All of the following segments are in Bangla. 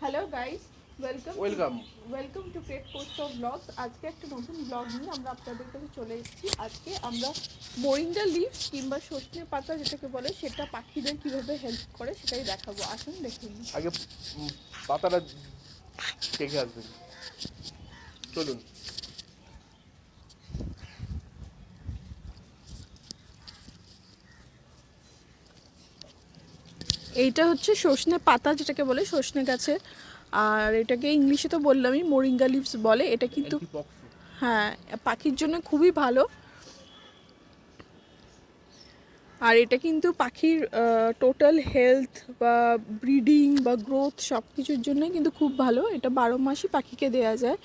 Hello guys, welcome. Welcome to pet post of blogs. আজকে একটা নতুন ব্লগ নিয়ে আমরা আপনাদের কাছে চলে এসেছি। আজকে আমরা মোরিঙ্গা লিভ কিংবা সজনে পাতা যেটাকে বলে সেটা পাখিদের কিভাবে হেল্প করে সেটাই দেখাবো। আসুন দেখুন। আগে পাতাটা দেখে আসবেন, চলুন। এইটা হচ্ছে সজনে পাতা যেটাকে বলে সজনে গাছে, আর এটাকে ইংলিশে তো বললামই মোরিঙ্গা লিভস বলে। এটা কিন্তু হ্যাঁ পাখির জন্য খুবই ভালো। আর এটা কিন্তু পাখির টোটাল হেলথ বা ব্রিডিং বা গ্রোথ সব কিছুর জন্যই কিন্তু খুব ভালো। এটা 12 মাসই পাখিকে দেওয়া যায়,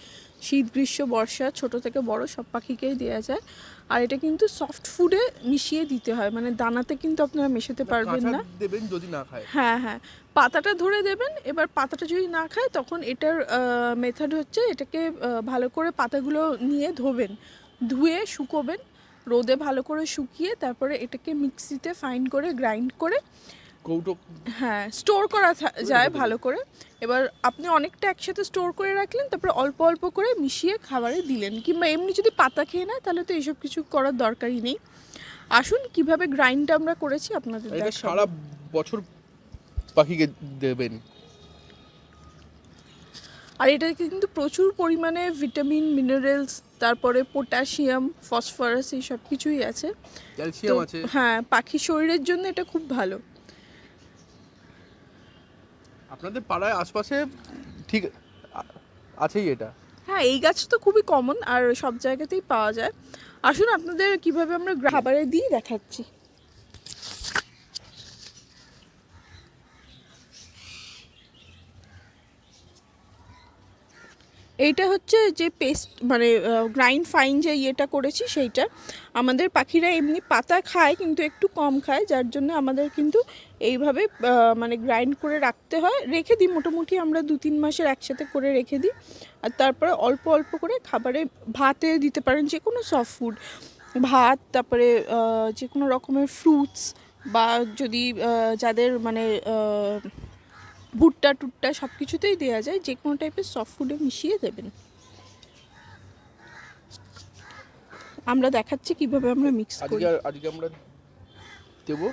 শীত গ্রীষ্ম বর্ষা ছোট থেকে বড় সব পাখিকেই দেওয়া যায়। আর এটা কিন্তু সফট ফুডে মিশিয়ে দিতে হয়, মানে দানাতে কিন্তু আপনারা মেশাতে পারবেন না। দেবেন যদি না খায়। হ্যাঁ হ্যাঁ, পাতাটা ধরে দেবেন। এবার পাতাটা যদি না খায় তখন এটার মেথড হচ্ছে এটাকে ভালো করে পাতাগুলো নিয়ে ধোবেন, ধুয়ে শুকোবেন রোদে ভালো করে শুকিয়ে, তারপরে এটাকে মিক্সিতে ফাইন করে গ্রাইন্ড করে কৌটো হ্যাঁ স্টোর করা যায় ভালো করে। এবার আপনি অনেকটা একসাথে স্টোর করে রাখলেন, তারপরে অল্প অল্প করে মিশিয়ে খাবারে দিলেন, কিংবা এমনি যদি পাতা খেয়ে নেয় তাহলে তো এইসব কিছু করার দরকারই নেই। আসুন কিভাবে গ্রাইন্ডটা আমরা করেছি আপনাদের এটা দেখাবো। সারা বছর পাখিকে দেবেন। আর এটাতে কিন্তু প্রচুর পরিমাণে ভিটামিন মিনারেলস, তারপরে পটাশিয়াম ফসফরাস এই সব কিছুই আছে। ক্যালসিয়াম আছে। হ্যাঁ, পাখির শরীরের জন্য এটা খুব ভালো। আপনাদের পাড়ায় আশপাশে ঠিক আছেই এটা। হ্যাঁ, এই গাছ তো খুবই কমন আর সব জায়গাতেই পাওয়া যায়। আসুন আপনাদের কিভাবে আমরা খাবারে দিই দেখাচ্ছি। এইটা হচ্ছে যে পেস্ট, মানে গ্রাইন্ড ফাইন যে ইয়েটা করেছি সেইটা। আমাদের পাখিরা এমনি পাতা খায় কিন্তু একটু কম খায়, যার জন্য আমাদের কিন্তু এইভাবে মানে গ্রাইন্ড করে রাখতে হয়। রেখে দিই মোটামুটি আমরা 2-3 মাসের একসাথে করে রেখে দিই। আর তারপরে অল্প অল্প করে খাবারে ভাতে দিতে পারেন, যে কোনো সফট ফুড, ভাত, তারপরে যে কোনো রকমের ফ্রুটস, বা যদি যাদের মানে ভুট্টা টুট্টা সব কিছুতেই দেওয়া যায়, যে কোনো টাইপের সফট ফুডে মিশিয়ে দেবেন। আমরা দেখাচ্ছি কিভাবে আমরা মিক্স করি। আজকে আমরা দেবো।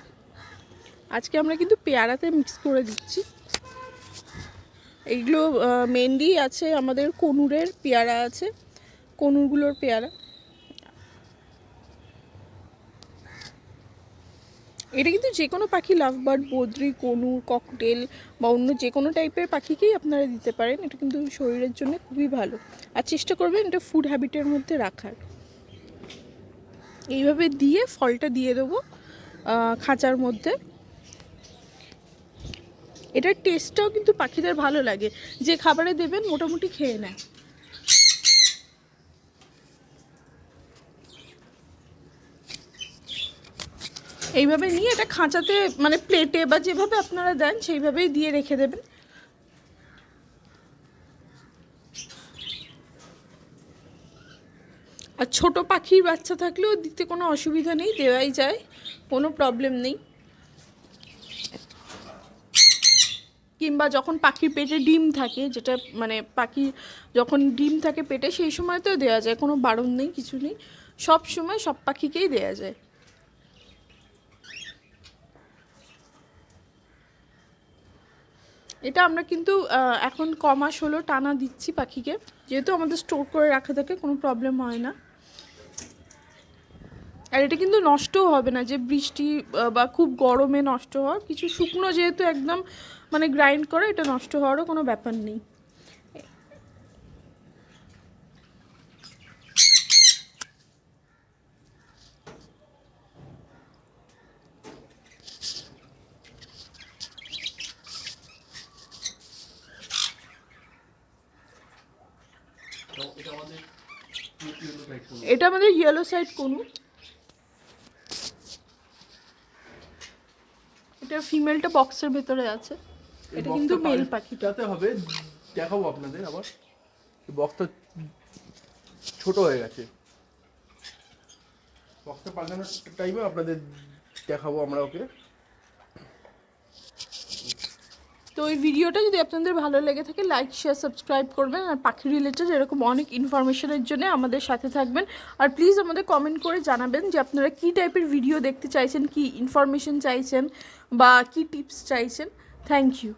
আজকে আমরা কিন্তু পেয়ারাতে মিক্স করে দিচ্ছি। এইগুলো মেনলি আছে আমাদের কনুরের পেয়ারা আছে, কনুরগুলোর পেয়ারা। এটা কিন্তু যে কোনো পাখি, লাভবার্ড, বদ্রি, কনুর, ককটেল বা অন্য যে কোনো টাইপের পাখিকেই আপনারা দিতে পারেন। এটা কিন্তু শরীরের জন্য খুবই ভালো। আর চেষ্টা করবেন এটা ফুড হ্যাবিটের মধ্যে রাখার। এইভাবে দিয়ে ফলটা দিয়ে দেবো খাঁচার মধ্যে। এটার টেস্টটাও কিন্তু পাখিদের ভালো লাগে, যে খাবারে দেবেন মোটামুটি খেয়ে নেয়। এইভাবে নিয়ে এটা খাঁচাতে মানে প্লেটে বা যেভাবে আপনারা দেন সেইভাবেই দিয়ে রেখে দেবেন। আর ছোট পাখির বাচ্চা থাকলেও দিতে কোনো অসুবিধা নেই, দেওয়াই যায়, কোনো প্রবলেম নেই। কিংবা যখন পাখির পেটে ডিম থাকে, যেটা মানে পাখি যখন ডিম থাকে পেটে, সেই সময়তেও দেওয়া যায়, কোনো বারণ নেই, কিছু নেই। সব সময় সব পাখিকেই দেওয়া যায়। এটা আমরা কিন্তু এখন কমাস হলো টানা দিচ্ছি পাখিকে, যেহেতু আমাদের স্টোর করে রাখা থাকে, কোনো প্রবলেম হয় না। আর এটা কিন্তু নষ্টও হবে না, যে বৃষ্টি বা খুব গরমে নষ্ট হওয়ার কিছু, শুকনো যেহেতু একদম মানে গ্রাইন্ড করা, এটা নষ্ট হওয়ারও কোনো ব্যাপার নেই। এটা আমাদের ইয়েলো সাইড কনুর। এটা ফিমেলটা বক্সের ভেতরে আছে, এটা কিন্তু মেল পাখিটাতে হবে। দেখাবো আপনাদের আবার। বক্সটা ছোট হয়ে গেছে, বক্সটা পাল্টানোর টাইমে আপনাদের দেখাবো আমরা ওকে। তো তো এই ভিডিওটা যদি আপনাদের ভালো লেগে থাকে লাইক শেয়ার সাবস্ক্রাইব করবেন, আর পাখি রিলেটেড এরকম অনেক ইনফরমেশনের জন্য আমাদের সাথে থাকবেন। আর প্লিজ আমাদের কমেন্ট করে জানাবেন যে আপনারা কী টাইপের ভিডিও দেখতে চাইছেন, কী ইনফরমেশন চাইছেন বা কী টিপস চাইছেন। Thank you.